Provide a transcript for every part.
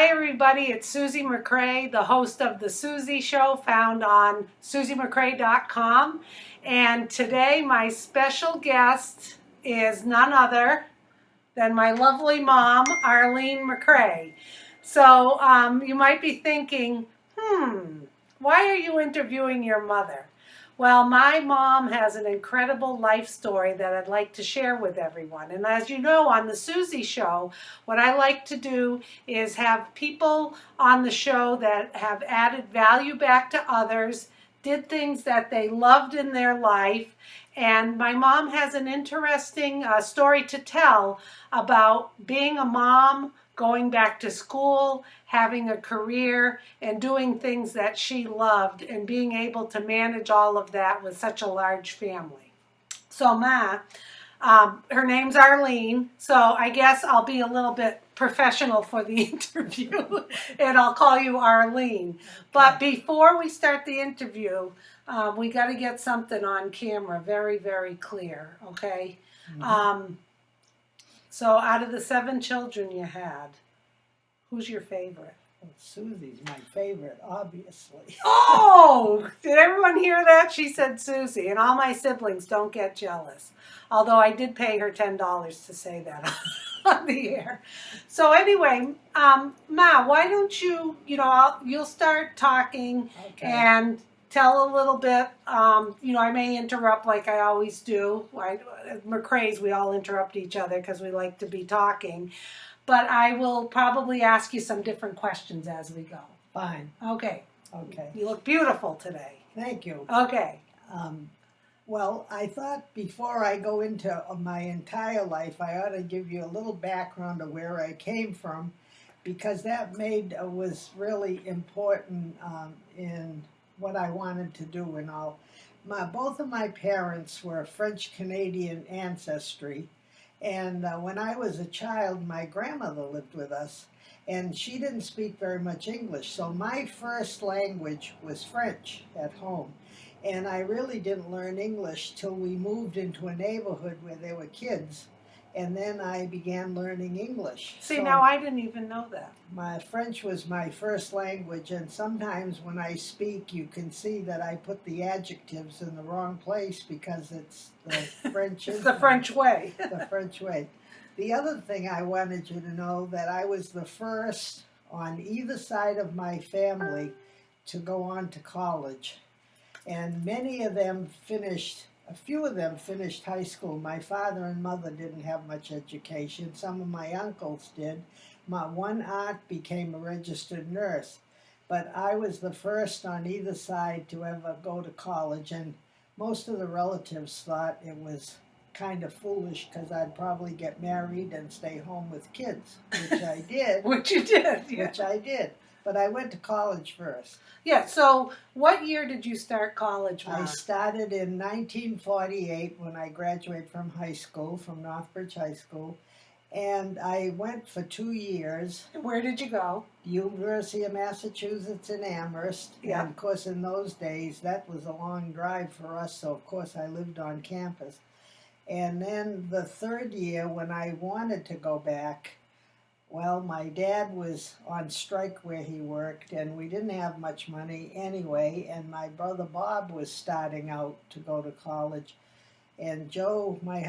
everybody, it's Susie McCrea, the host of The Susie Show, found on susiemccrea.com. And today my special guest is none other than my lovely mom, Arlene McCrea. So you might be thinking, why are you interviewing your mother? Well, my mom has an incredible life story that I'd like to share with everyone. And as you know, on the Susie Show, what I like to do is have people on the show that have added value back to others, did things that they loved in their life. And my mom has an interesting story to tell about being a mom, going back to school, having a career, and doing things that she loved, and being able to manage all of that with such a large family. So Ma, her name's Arlene, so I guess I'll be a little bit professional for the interview, and I'll call you Arlene. But before we start the interview, we got to get something on camera very, very clear, okay? Mm-hmm. So out of the 7 children you had, who's your favorite? Well, Susie's my favorite, obviously. Oh, did everyone hear that? She said Susie, and all my siblings don't get jealous. Although I did pay her $10 to say that on the air. So anyway, Ma, why don't you'll start talking, okay, and tell a little bit. I may interrupt like I always do. McCrea's, we all interrupt each other because we like to be talking. But I will probably ask you some different questions as we go. Fine. Okay. Okay. You look beautiful today. Thank you. Okay. Well, I thought before I go into my entire life, I ought to give you a little background of where I came from, because that was really important in what I wanted to do and all. Both of my parents were French-Canadian ancestry, and when I was a child, my grandmother lived with us, and she didn't speak very much English, so my first language was French at home, and I really didn't learn English till we moved into a neighborhood where there were kids, and then I began learning English. See, now I didn't even know that. My French was my first language, and sometimes when I speak, you can see that I put the adjectives in the wrong place because it's the French. It's the French way. The French way. The other thing I wanted you to know, that I was the first on either side of my family to go on to college, and many of them finished. A few of them finished high school. My father and mother didn't have much education. Some of my uncles did. My one aunt became a registered nurse. But I was the first on either side to ever go to college. And most of the relatives thought it was kind of foolish because I'd probably get married and stay home with kids, which I did. Which you did, yeah. Which I did. But I went to college first. Yeah, so what year did you start college, Mom? I started in 1948 when I graduated from high school, from Northbridge High School, and I went for 2 years. Where did you go? The University of Massachusetts in Amherst. Yeah. And of course, in those days, that was a long drive for us, so of course I lived on campus. And then the 3rd year, when I wanted to go back, well, my dad was on strike where he worked, and we didn't have much money anyway, and my brother Bob was starting out to go to college. And Joe, my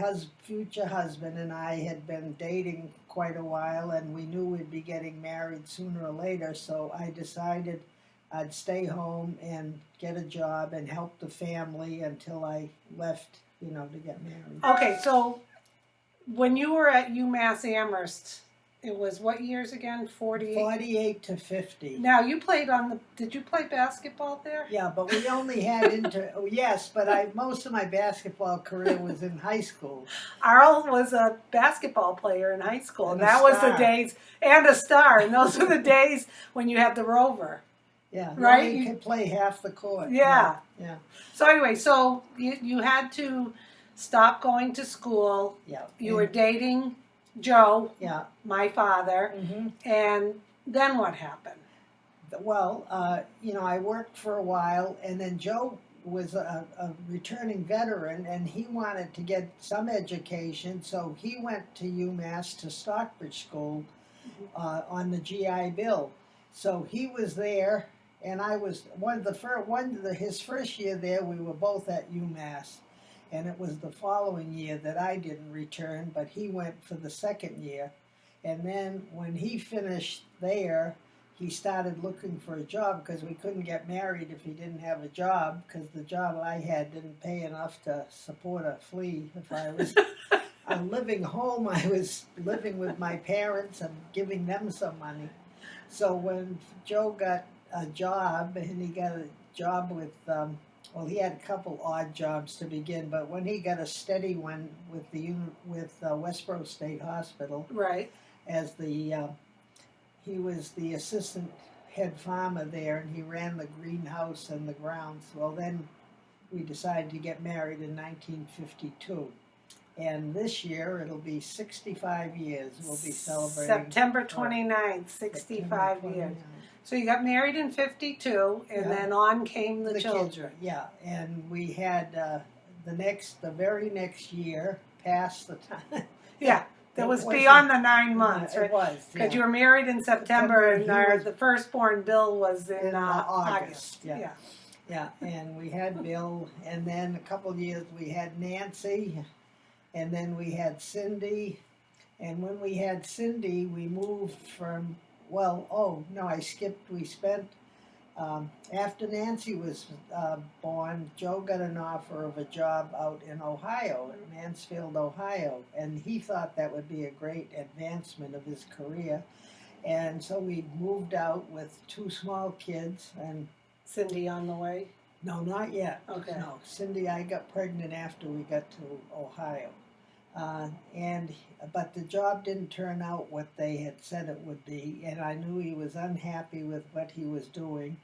future husband, and I had been dating quite a while, and we knew we'd be getting married sooner or later, so I decided I'd stay home and get a job and help the family until I left, to get married. Okay, so when you were at UMass Amherst, it was what years again? 48? 48 to 50. Now, you played did you play basketball there? Yeah, but we only had yes, but most of my basketball career was in high school. Arl was a basketball player in high school, and that was the days, and a star, and those were the days when you had the Rover. Yeah, right? You could play half the court. Yeah. Yeah. So anyway, so you had to stop going to school. Yeah. You were dating Joe, yeah, my father, and then what happened? Well, I worked for a while, and then Joe was a returning veteran, and he wanted to get some education, so he went to UMass to Stockbridge School, on the GI Bill. So he was there, and I was his first year there. We were both at UMass, and it was the following year that I didn't return, but he went for the second year. And then when he finished there, he started looking for a job because we couldn't get married if he didn't have a job, because the job I had didn't pay enough to support a flea. If I was living home, I was living with my parents and giving them some money. So when Joe got a job, and he got a job with, well, he had a couple odd jobs to begin, but when he got a steady one with Westboro State Hospital, Right. as he was the assistant head farmer there, and he ran the greenhouse and the grounds. Well, then we decided to get married in 1952. And this year, it'll be 65 years. We'll be celebrating. September 29th, 65 years. So you got married in 52, and then on came the children. Yeah, and we had the very next year, past the time. Yeah. That was beyond the 9 months, right? It was, because you were married in September, and the firstborn Bill was in August. Yeah. And we had Bill, and then a couple of years we had Nancy, and then we had Cindy, and when we had Cindy, we moved from. I skipped. We spent. After Nancy was born, Joe got an offer of a job out in Ohio, in Mansfield, Ohio, and he thought that would be a great advancement of his career. And so we moved out with 2 small kids. And Cindy on the way? No, not yet. Okay. No, Cindy, I got pregnant after we got to Ohio. But the job didn't turn out what they had said it would be, and I knew he was unhappy with what he was doing.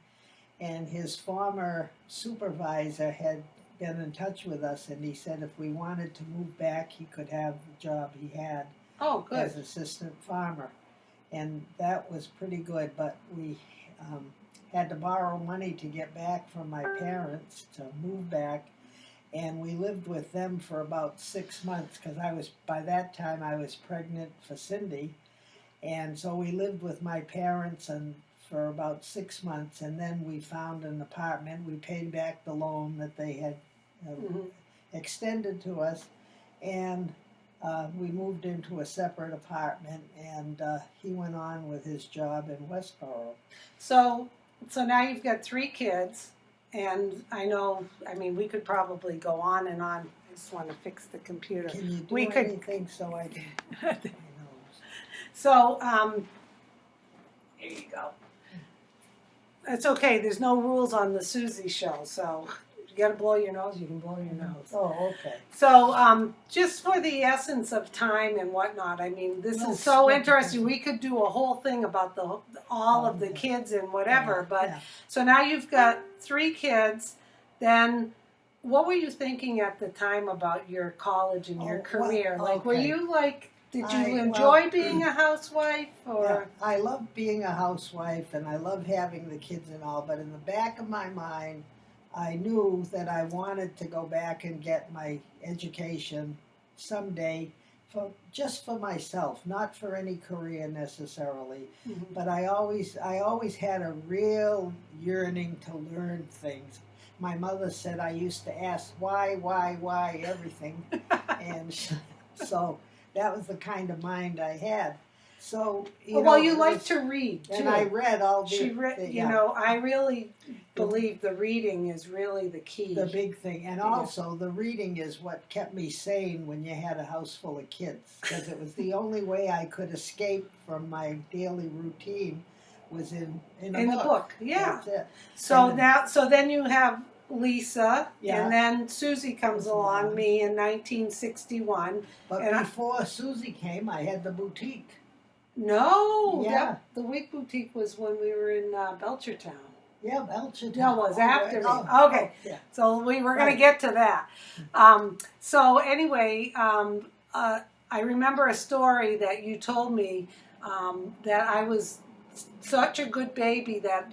And his former supervisor had been in touch with us, and he said if we wanted to move back, he could have the job he had as assistant farmer. And that was pretty good, but we had to borrow money to get back from my parents to move back. And we lived with them for about 6 months, because by that time I was pregnant for Cindy. And so we lived with my parents for about 6 months, and then we found an apartment. We paid back the loan that they had extended to us, and we moved into a separate apartment, and he went on with his job in Westboro. So now you've got 3 kids, and we could probably go on and on. I just want to fix the computer. Can you do anything so I can? So, here you go. It's okay. There's no rules on the Susie show, so if you got to blow your nose, you can blow your nose. Oh, okay. So, just for the essence of time and whatnot, this is so interesting. We could do a whole thing about all of the kids and whatever. So now you've got 3 kids. Then, what were you thinking at the time about your college and your career? Were you did you enjoy being a housewife? Or I love being a housewife, and I love having the kids and all. But in the back of my mind, I knew that I wanted to go back and get my education someday, just for myself, not for any career necessarily. But I always had a real yearning to learn things. My mother said I used to ask why everything, and so that was the kind of mind I had. So you like to read too. And I read all the. I really believe the reading is really the key. The big thing, and also the reading is what kept me sane when you had a house full of kids, because it was the only way I could escape from my daily routine was in a book. Yeah. That's it. So then you have Lisa, and then Susie comes along, me in 1961. But before Susie came, I had the boutique. No, the Wig Boutique was when we were in Belchertown. Yeah, Belchertown. No, it was after me. Okay, yeah. So we were going to get to that. So anyway, I remember a story that you told me that I was such a good baby that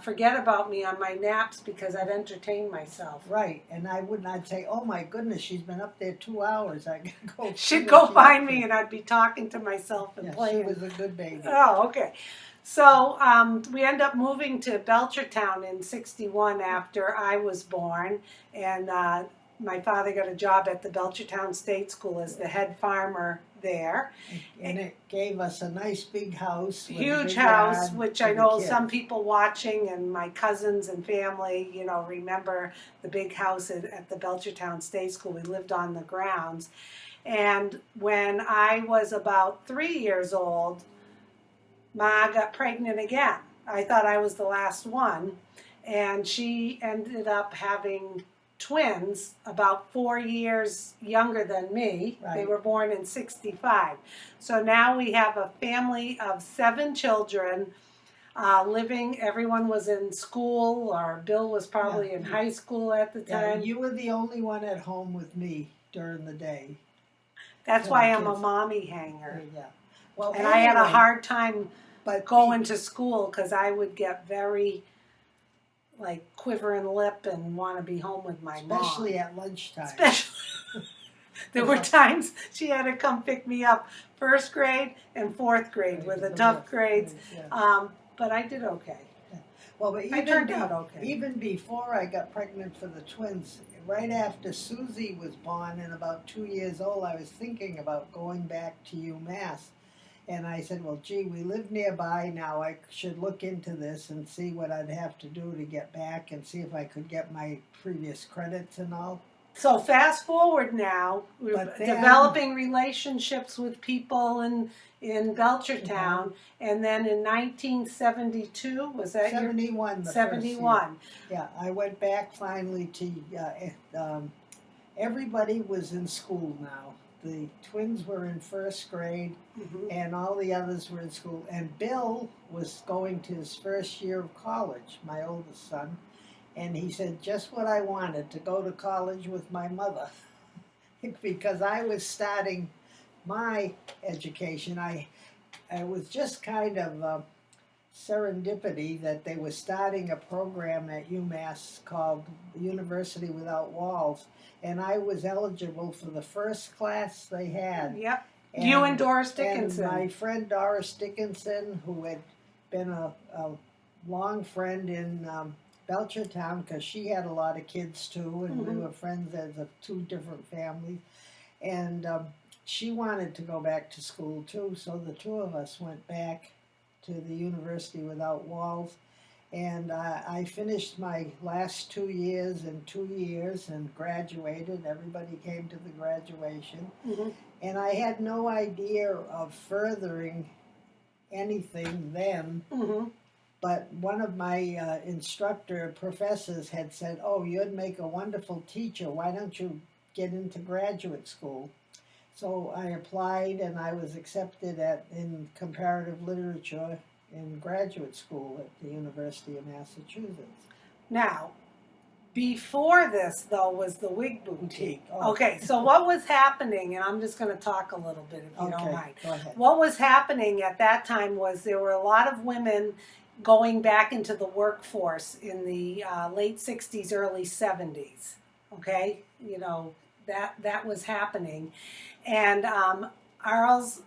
forget about me on my naps because I'd entertain myself. Right, and I'd say, oh my goodness, she's been up there 2 hours. I gotta go. She'd go find me, and I'd be talking to myself and Yeah, playing. she was a good baby. Oh, okay. So we end up moving to Belchertown in '61 after I was born, and my father got a job at the Belchertown State School as the head farmer there. And it gave us a nice big house. With a Huge big house, yard which for I the know kids. some people watching and my cousins and family, you know, remember the big house at the Belchertown State School. We lived on the grounds. And when I was about 3 years old, Ma got pregnant again. I thought I was the last one, and she ended up having twins about 4 years younger than me. Right. They were born in '65. So now we have a family of 7 children living. Everyone was in school, or Bill was probably in high school at the time. Yeah, you were the only one at home with me during the day. That's So why the I'm a kids- mommy hanger. Yeah. Well, And I had a anyway, hard time but going to school because I would get very like quivering lip and want to be home with my especially mom. at lunchtime. Especially, there were times she had to come pick me up, 1st grade and 4th grade were the tough grades. Yeah. But I did okay. Well, but I turned out okay. Even before I got pregnant for the twins, right after Susie was born and about 2 years old, I was thinking about going back to UMass. And I said, well, gee, we live nearby now. I should look into this and see what I'd have to do to get back and see if I could get my previous credits and all. So fast forward now, we're But then- developing relationships with people in Belchertown, and then in 1972, was that 71. your 71? Yeah, I went back finally to, everybody was in school now. The twins were in 1st grade, Mhm. and all the others were in school. And Bill was going to his 1st year of college, my oldest son. And he said, just what I wanted, to go to college with my mother. Because I was starting my education. It was just kind of serendipity that they were starting a program at UMass called University Without Walls. And I was eligible for the 1st class they had. Yep. You and Doris And Dickinson. my friend Doris Dickinson, who had been a long friend in Belchertown, because she had a lot of kids too, and we were friends as of 2 different families. And she wanted to go back to school too, so the 2 of us went back to the University Without Walls. And I finished my last 2 years in 2 years and graduated. Everybody came to the graduation. Mhm. And I had no idea of furthering anything then. Mhm. But one of my professors had said, oh, you'd make a wonderful teacher. Why don't you get into graduate school? So I applied, and I was accepted in comparative literature in graduate school at the University of Massachusetts. Now, before this, though, was the Wig Boutique. Oh. Okay, so what was happening, and I'm just going to talk a little bit if you don't mind. Go ahead. What was happening at that time was there were a lot of women going back into the workforce in the late 60s, early 70s. Okay, you know, that was happening. And Arl's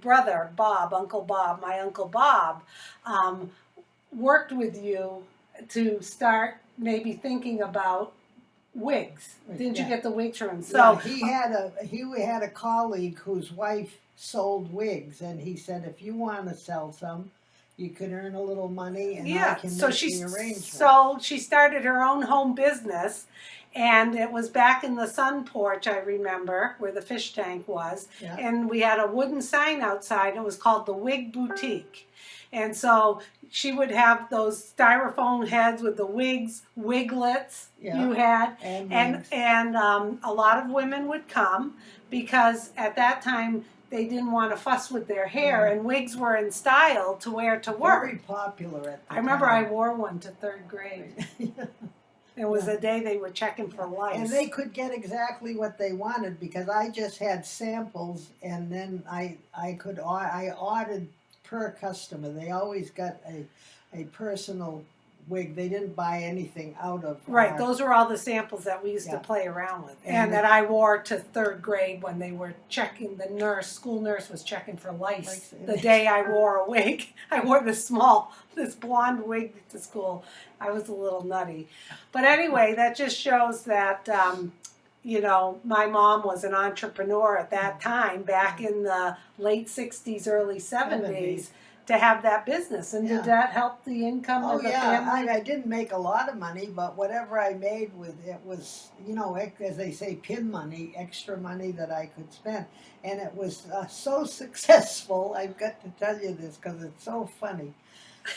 brother, Bob, Uncle Bob, my Uncle Bob, worked with you to start maybe thinking about wigs. Didn't you get the wigs from him? So he had a colleague whose wife sold wigs, and he said, if you want to sell some, you can earn a little money, and I can make the arrangement. So she started her own home business, and it was back in the sun porch, I remember, where the fish tank was. Yeah. And we had a wooden sign outside. It was called the Wig Boutique. And so she would have those styrofoam heads with the wiglets you had. And a lot of women would come because at that time they didn't want to fuss with their hair, and wigs were in style to wear to work. Very popular at the I remember time. I wore one to 3rd grade. It was the day they were checking for lice. And they could get exactly what they wanted because I just had samples, and then I ordered per customer. They always got a personal wig. They didn't buy anything out of Right, our, those were all the samples that we used to Yeah. play around with, And and that I wore to third grade when they were checking. The school nurse was checking for lice. Lice. The day I wore a wig, I wore this blonde wig to school. I was a little nutty, but anyway, that just shows that you know, my mom was an entrepreneur at that time, back in the late '60s, early '70s. To have that business, and Yeah. did that help the income Oh of the yeah, family? I didn't make a lot of money, but whatever I made with it was, you know, as they say, pin money, extra money that I could spend, and it was so successful. I've got to tell you this because it's so funny.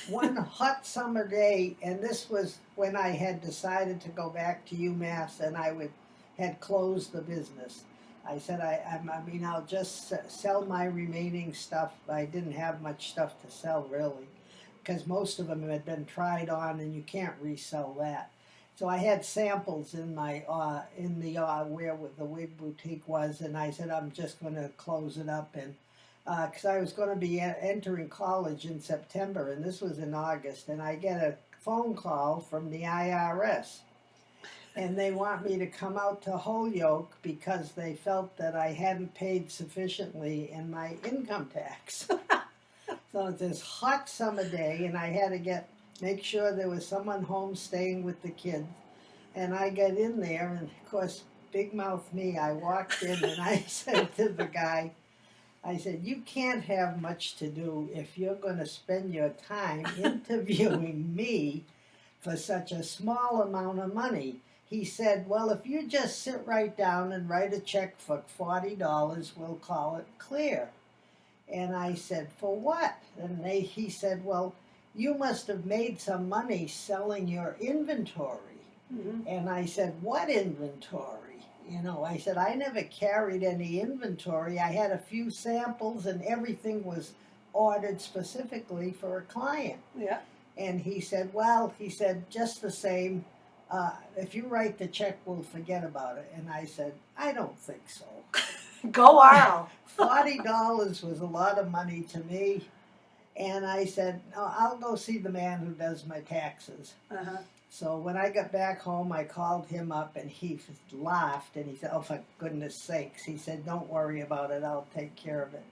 One hot summer day, and this was when I had decided to go back to UMass, and had closed the business. I said, I mean, I'll just sell my remaining stuff. I didn't have much stuff to sell, really, because most of them had been tried on, and you can't resell that. So I had samples in my where the Wig Boutique was, and I said, I'm just going to close it up, and because I was going to be entering college in September, and this was in August, and I get a phone call from the IRS. And they want me to come out to Holyoke because they felt that I hadn't paid sufficiently in my income tax. So it's this hot summer day, and I had to make sure there was someone home staying with the kids. And I got in there, and of course, big mouth me, I walked in and I said to the guy, I said, you can't have much to do if you're going to spend your time interviewing me for such a small amount of money. He said, well, if you just sit right down and write a check for $40, we'll call it clear. And I said, for what? And he said, well, you must have made some money selling your inventory. Mm-hmm. And I said, what inventory? You know, I said, I never carried any inventory. I had a few samples, and everything was ordered specifically for a client. Yeah. And he said, well, just the same, if you write the check, we'll forget about it. And I said, I don't think so. Go Arl. $40 was a lot of money to me. And I said, no, I'll go see the man who does my taxes. Uh-huh. So when I got back home, I called him up, and he laughed, and he said, oh, for goodness sakes. He said, don't worry about it. I'll take care of it.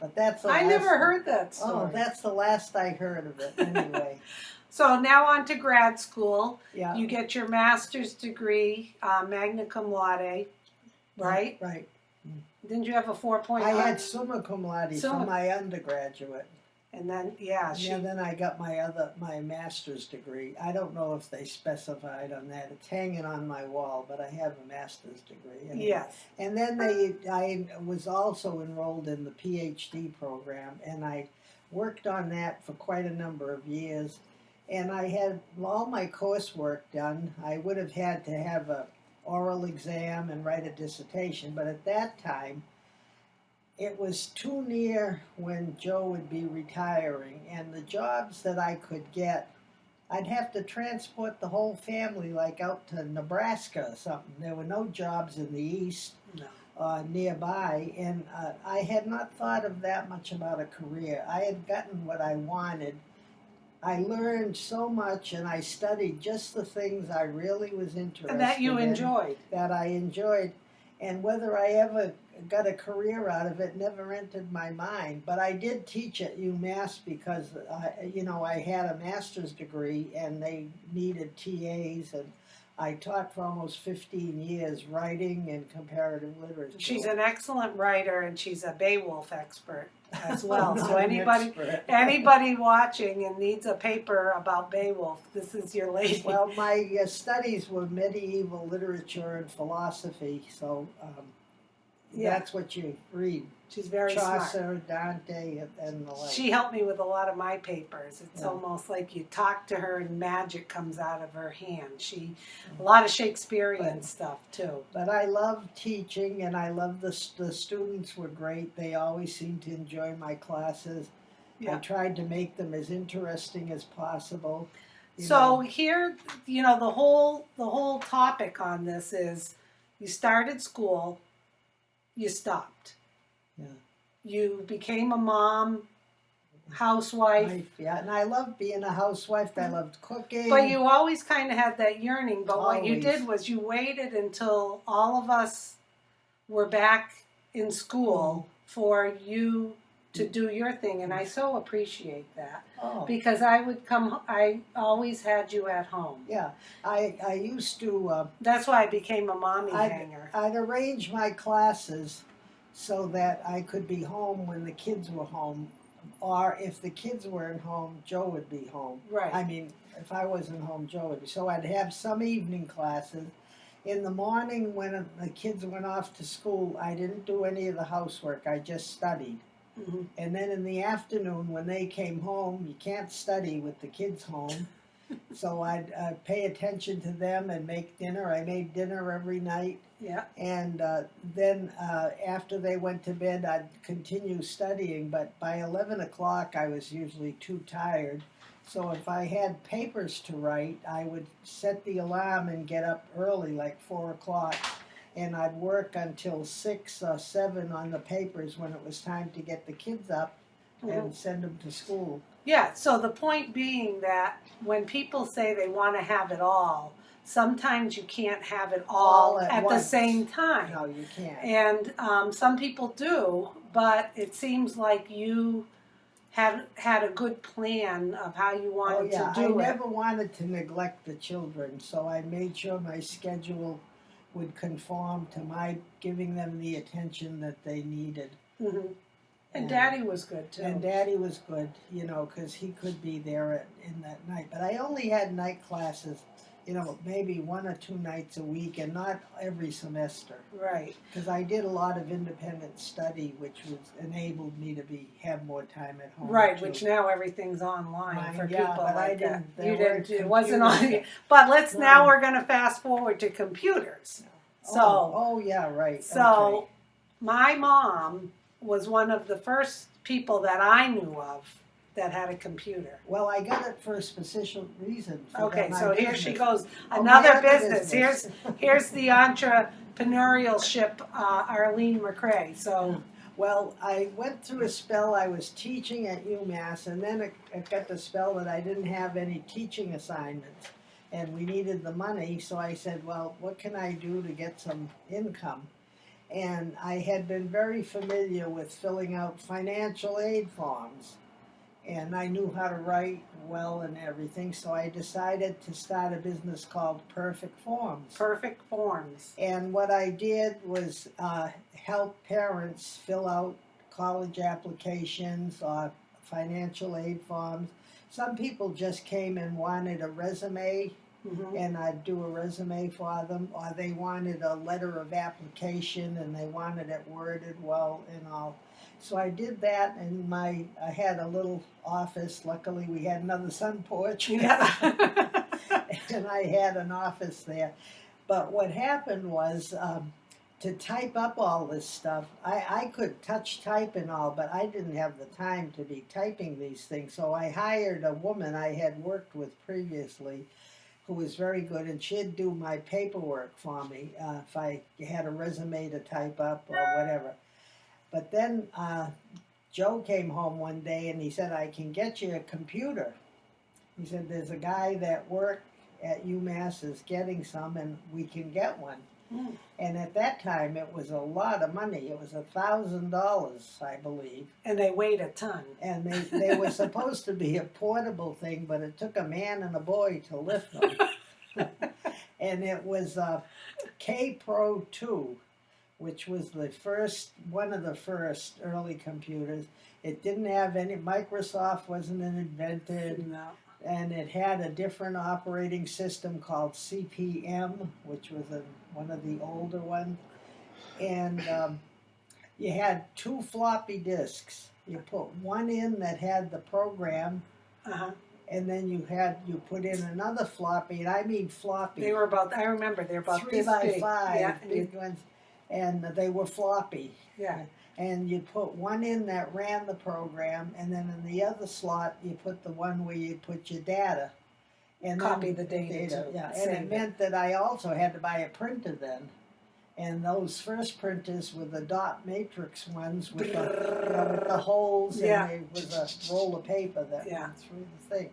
But that's the I never heard that story. Oh, that's the last I heard of it anyway. So now on to grad school. Yeah. You get your master's degree, magna cum laude, right? Right. Didn't you have a 4.0? I had summa cum laude for my undergraduate. And then, yeah. Then I got my master's degree. I don't know if they specified on that. It's hanging on my wall, but I have a master's degree. Anyway. Yes. And then I was also enrolled in the PhD program, and I worked on that for quite a number of years. And I had all my coursework done. I would have had to have an oral exam and write a dissertation, but at that time, it was too near when Joe would be retiring, and the jobs that I could get, I'd have to transport the whole family like out to Nebraska or something. There were no jobs in the East nearby, and I had not thought of that much about a career. I had gotten what I wanted. I learned so much, and I studied just the things I really was interested in. And that you enjoyed. That I enjoyed. And whether I ever got a career out of it never entered my mind. But I did teach at UMass because, I had a master's degree, and they needed TAs, and I taught for almost 15 years writing and comparative literature. She's an excellent writer, and she's a Beowulf expert as well. So anybody watching and needs a paper about Beowulf, this is your lady. Well, my studies were medieval literature and philosophy, so that's what you read. She's very Chaucer, smart. Dante, and the like. She helped me with a lot of my papers. It's almost like you talk to her and magic comes out of her hand. A lot of Shakespearean stuff too. But I love teaching, and I love the students were great. They always seemed to enjoy my classes. Yeah. I tried to make them as interesting as possible. Here, the whole topic on this is you started school, you stopped. Yeah. You became a mom housewife. Yeah, and I loved being a housewife. I loved cooking. But you always kind of had that yearning. But what you Always. did was you waited until all of us were back in school for you to do your thing, and I so appreciate that. Oh. Because I always had you at home. Yeah, I used to. That's why I became a mommy hanger. I'd arrange my classes so that I could be home when the kids were home, or if the kids weren't home, Joe would be home. Right. I mean, if I wasn't home, Joe would be. So I'd have some evening classes. In the morning, when the kids went off to school, I didn't do any of the housework. I just studied. Mm-hmm. And then in the afternoon, when they came home, you can't study with the kids home. So I'd pay attention to them and make dinner. I made dinner every night. Yeah. And then after they went to bed, I'd continue studying. But by 11 o'clock, I was usually too tired. So if I had papers to write, I would set the alarm and get up early, like 4 o'clock. And I'd work until 6 or 7 on the papers when it was time to get the kids up and send them to school. Yeah, so the point being that when people say they want to have it all, sometimes you can't have it all at the same time. No, you can't. And some people do, but it seems like you had a good plan of how you wanted to do it. I never wanted to neglect the children, so I made sure my schedule would conform to my giving them the attention that they needed. Mm-hmm. And Daddy was good too. And Daddy was good, you know, because he could be there in that night. But I only had night classes, you know, maybe 1 or 2 nights a week, and not every semester. Right. Because I did a lot of independent study, which enabled me to have more time at home. Right, too. which now everything's online for people but like that. You didn't. It wasn't on. But now we're going to fast forward to computers. So. Oh yeah, right. So, okay. My mom was one of the first people that I knew of that had a computer. Well, I got it for a special reason. Okay, so here she goes. Oh, Another business. Here's the entrepreneurship, Arlene McCrea. So, well, I went through a spell. I was teaching at UMass, and then it got the spell that I didn't have any teaching assignments, and we needed the money. So I said, well, what can I do to get some income? And I had been very familiar with filling out financial aid forms. And I knew how to write well and everything, so I decided to start a business called Perfect Forms. Perfect Forms. And what I did was help parents fill out college applications or financial aid forms. Some people just came and wanted a resume, and I'd do a resume for them, or they wanted a letter of application and they wanted it worded well and all. So I did that, and I had a little office. Luckily, we had another sun porch. Yeah. And I had an office there. But what happened was, to type up all this stuff, I could touch type and all, but I didn't have the time to be typing these things. So I hired a woman I had worked with previously who was very good, and she'd do my paperwork for me if I had a resume to type up or whatever. But then Joe came home one day and he said, I can get you a computer. He said, there's a guy that worked at UMass is getting some, and we can get one. And at that time, it was a lot of money. It was $1,000, I believe. And they weighed a ton. And they were supposed to be a portable thing, but it took a man and a boy to lift them. And it was a K-Pro 2. Which was one of the first early computers. It didn't have any, Microsoft wasn't invented. No. And it had a different operating system called CPM, which was one of the older ones. And you had 2 floppy disks. You put one in that had the program, and then you put in another floppy, and I mean floppy. I remember they were about 3 this by big. 5 big ones. And they were floppy. Yeah. And you'd put one in that ran the program, and then in the other slot you put the one where you put your data. And copy the data. Yeah, and it meant that I also had to buy a printer then. And those first printers were the dot matrix ones with with the holes, and Yeah. there was a roll of paper that Yeah. went through the thing.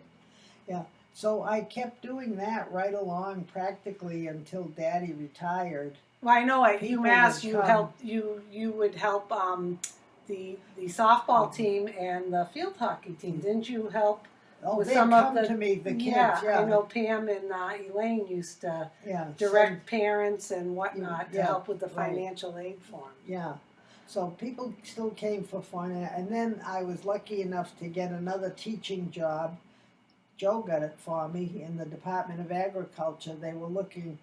Yeah. So I kept doing that right along practically until Daddy retired. Well, I know at People UMass would you come. helped you would help the softball team and the field hockey team. Didn't you help? Oh, With they'd some come of the to me, the kids, yeah, I know Pam and Elaine used to direct parents and whatnot to help with the financial aid form. Yeah, so people still came for fun, and then I was lucky enough to get another teaching job. Joe got it for me in the Department of Agriculture. They were looking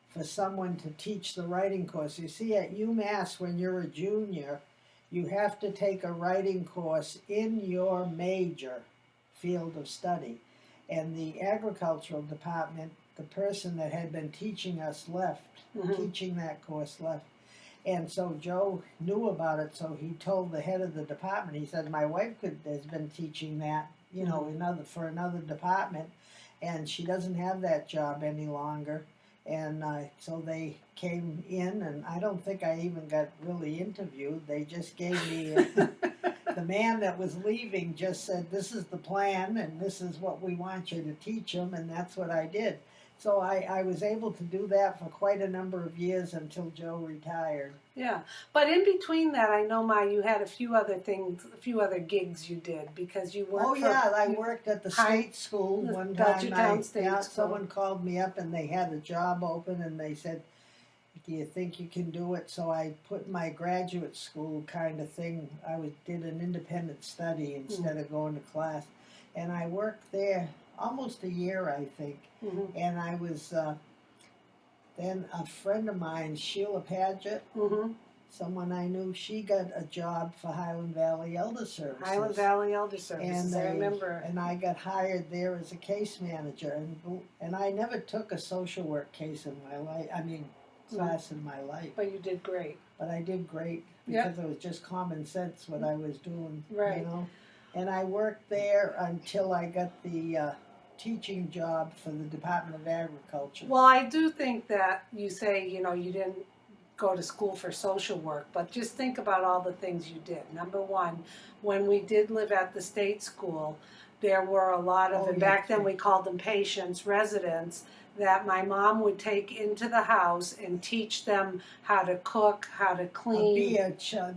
for someone to teach the writing course. You see, at UMass, when you're a junior, you have to take a writing course in your major field of study. And the agricultural department, the person that had been teaching us left, teaching that course left. And so Joe knew about it, so he told the head of the department, he said, my wife has been teaching that, you know, for another department, and she doesn't have that job any longer. And so they came in, and I don't think I even got really interviewed. They just gave me, the man that was leaving just said, this is the plan, and this is what we want you to teach them, and that's what I did. So I was able to do that for quite a number of years until Joe retired. Yeah, but in between that, I know, you had a few other things, a few other gigs you did because you worked. Oh yeah, I worked at the state school one time. Someone called me up and they had a job open and they said, "Do you think you can do it?" So I put my graduate school kind of thing. Did an independent study instead of going to class, and I worked there almost a year, I think. And I was then a friend of mine, Sheila Paget, someone I knew, she got a job for Highland Valley Elder Services. Highland Valley Elder Services, I remember. And I got hired there as a case manager, and I never took a social work case in my life. I mean, class in my life. But you did great. But I did great because it was just common sense what I was doing. Right. You know, and I worked there until I got the teaching job for the Department of Agriculture. Well, I do think that you say, you know, you didn't go to school for social work, but just think about all the things you did. Number one, when we did live at the state school, there were a lot of, and back then we called them patients, residents, that my mom would take into the house and teach them how to cook, how to clean.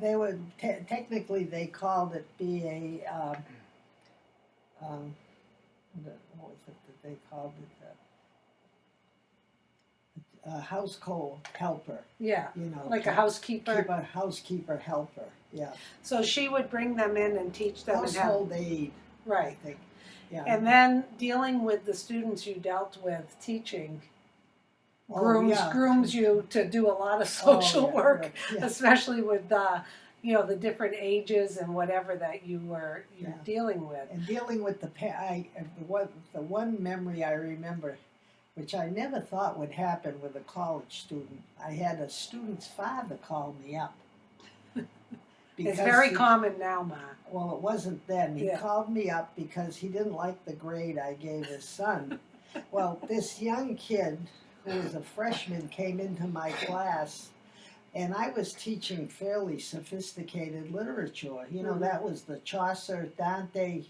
They would technically they called it what was it that they called it? A household helper. Yeah, you know, like a housekeeper. A housekeeper helper. Yeah. So she would bring them in and teach them household aid. Right. I think. Yeah. And then dealing with the students you dealt with, teaching grooms you to do a lot of social work, especially with you know, the different ages and whatever that you're dealing with. And dealing with the one memory I remember, which I never thought would happen with a college student. I had a student's father call me up. It's very common now, Ma. Well, it wasn't then. He called me up because he didn't like the grade I gave his son. Well, this young kid, who was a freshman, came into my class, and I was teaching fairly sophisticated literature. You know, that was the Chaucer, Dante,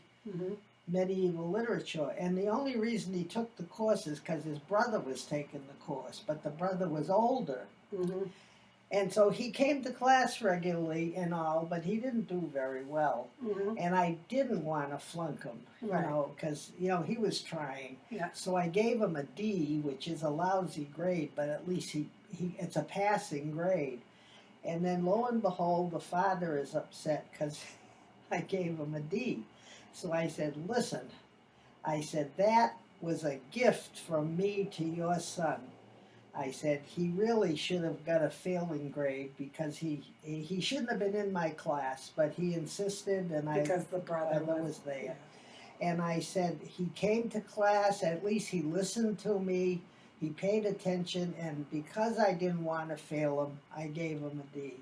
medieval literature. And the only reason he took the course is because his brother was taking the course, but the brother was older. And so he came to class regularly and all, but he didn't do very well. And I didn't want to flunk him, you know, because, you know, he was trying. So I gave him a D, which is a lousy grade, but at least it's a passing grade. And then lo and behold, the father is upset because I gave him a D. So I said, listen, I said, that was a gift from me to your son. I said, he really should have got a failing grade because he shouldn't have been in my class, but he insisted, and because the brother was there. And I said, he came to class, at least he listened to me, he paid attention, and because I didn't want to fail him, I gave him a D.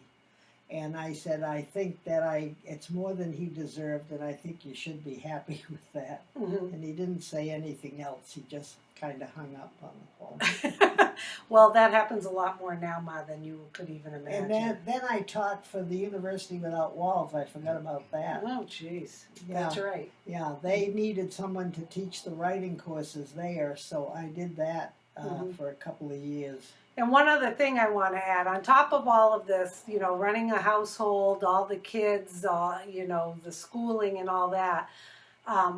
And I said, I think that it's more than he deserved, and I think you should be happy with that. And he didn't say anything else. He just kind of hung up on the phone. Well, that happens a lot more now, Ma, than you could even imagine. And then I taught for the University Without Walls. I forgot about that. Oh, jeez. Yeah. That's right. Yeah, they needed someone to teach the writing courses there, so I did that for a couple of years. And one other thing I want to add, on top of all of this, you know, running a household, all the kids, you know, the schooling and all that,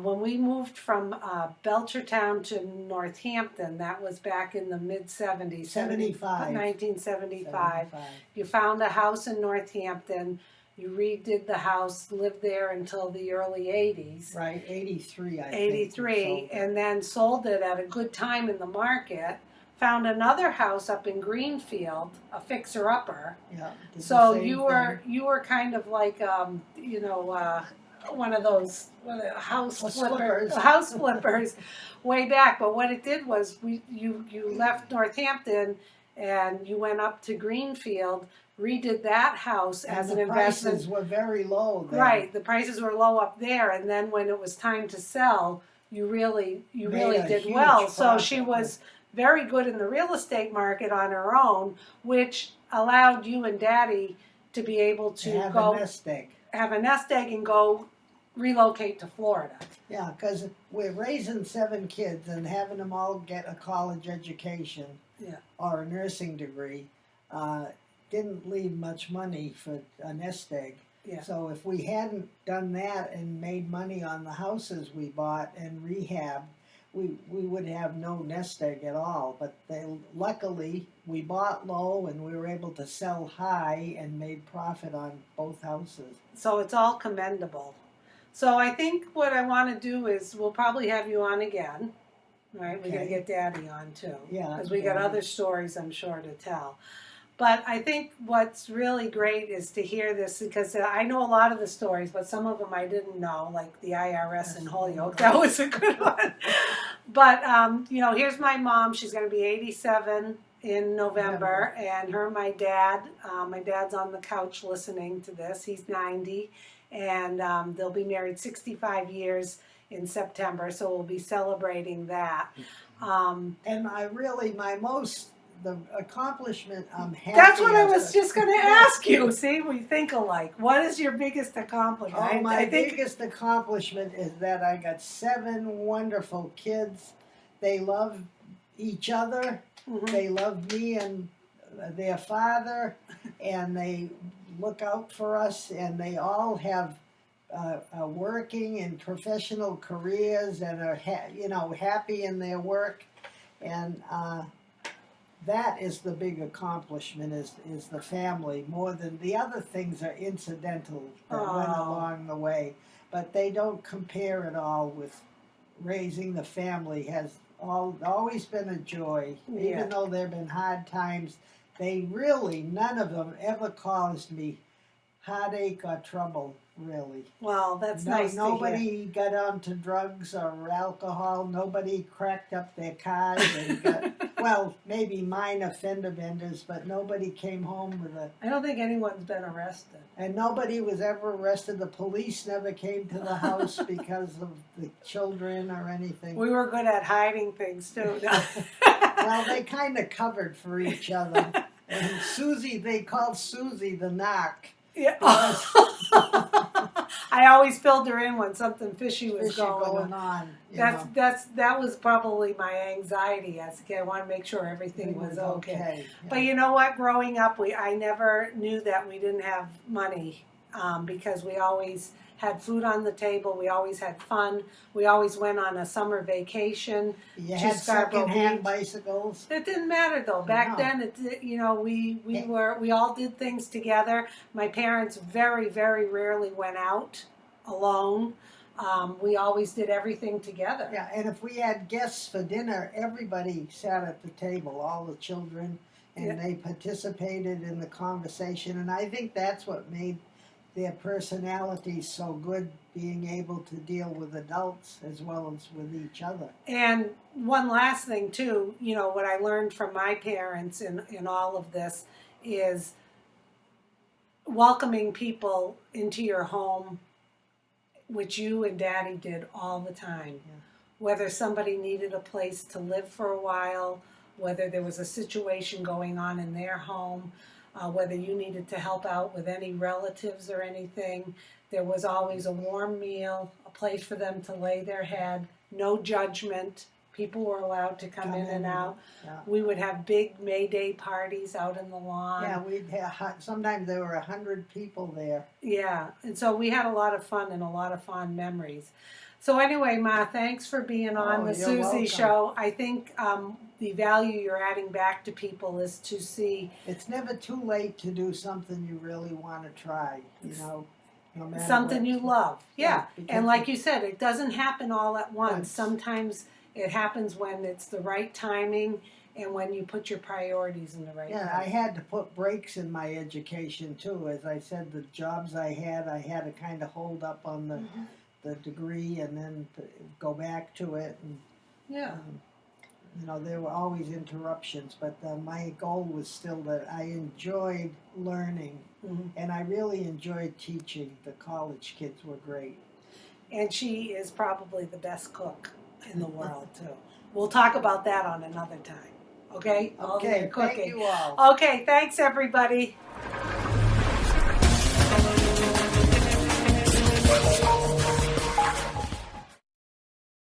when we moved from Belchertown to Northampton, that was back in the mid-70s. 1975. You found a house in Northampton. You redid the house, lived there until the early 80s. Right, 83, I think. 83, and then sold it at a good time in the market. Found another house up in Greenfield, a fixer-upper. Yeah. So you were kind of like, you know, one of those house flippers way back. But what it did was you left Northampton and you went up to Greenfield, redid that house as an investment. The prices were very low there. Right, the prices were low up there, and then when it was time to sell, you really did well. So she was very good in the real estate market on her own, which allowed you and Daddy to be able to have a nest egg. Have a nest egg and go relocate to Florida. Yeah, because we're raising 7 kids and having them all get a college education or a nursing degree didn't leave much money for a nest egg. Yeah. So if we hadn't done that and made money on the houses we bought and rehabbed, we would have no nest egg at all. But luckily, we bought low and we were able to sell high and made profit on both houses. So it's all commendable. So I think what I want to do is we'll probably have you on again. Right? We're going to get Daddy on too. Yeah. Because we got other stories, I'm sure, to tell. But I think what's really great is to hear this, because I know a lot of the stories, but some of them I didn't know, like the IRS in Holyoke. That was a good one. But, you know, here's my mom. She's going to be 87 in November, and her and my dad's on the couch listening to this. He's 90, and they'll be married 65 years in September, so we'll be celebrating that. And the accomplishment I'm happy. That's what I was just going to ask you. See, we think alike. What is your biggest accomplishment? Oh, my biggest accomplishment is that I got 7 wonderful kids. They love each other. Mm-hmm. They love me and their father, and they look out for us, and they all have are working in professional careers and are happy in their work, and that is the big accomplishment, is the family, more than the other things are incidental that went along the way. But they don't compare at all with raising the family. Has always been a joy. Even though there have been hard times, none of them ever caused me heartache or trouble, really. Well, that's nice to hear. Nobody got onto drugs or alcohol. Nobody cracked up their cars and got, well, maybe minor fender benders, but nobody came home with a... I don't think anyone's been arrested. And nobody was ever arrested. The police never came to the house because of the children or anything. We were good at hiding things, too. Well, they kind of covered for each other. And Susie, they called Susie the knock. Yeah. I always filled her in when something fishy was going on. That was probably my anxiety as a kid. I wanted to make sure everything was okay. Yeah. But you know what? Growing up, I never knew that we didn't have money because we always had food on the table. We always had fun. We always went on a summer vacation. You had second-hand bicycles. It didn't matter though. Back then, we all did things together. My parents very, very rarely went out alone. We always did everything together. Yeah, and if we had guests for dinner, everybody sat at the table, all the children, and they participated in the conversation. And I think that's what made their personalities so good, being able to deal with adults as well as with each other. And one last thing too, what I learned from my parents in all of this is welcoming people into your home, which you and Daddy did all the time. Yeah. Whether somebody needed a place to live for a while, whether there was a situation going on in their home, whether you needed to help out with any relatives or anything. There was always a warm meal, a place for them to lay their head, no judgment. People were allowed to come in and out. Yeah. We would have big May Day parties out in the lawn. Yeah, we'd have, sometimes there were 100 people there. Yeah, and so we had a lot of fun and a lot of fond memories. So anyway, Ma, thanks for being on the you're Susie welcome. Show. I think the value you're adding back to people is to see It's never too late to do something you really want to try, no matter something what. you love. Yeah, because and like you said, it doesn't happen all at once. Once. Sometimes it happens when it's the right timing and when you put your priorities in the right Yeah, place. I had to put brakes in my education too. As I said, the jobs I had to kind of hold up on the degree and then go back to it. And, Yeah. there were always interruptions, but my goal was still that I enjoyed learning, and I really enjoyed teaching. The college kids were great. And she is probably the best cook in the world, too. We'll talk about that on another time. Okay? All Okay, your cooking. thank you all. Okay, thanks, everybody.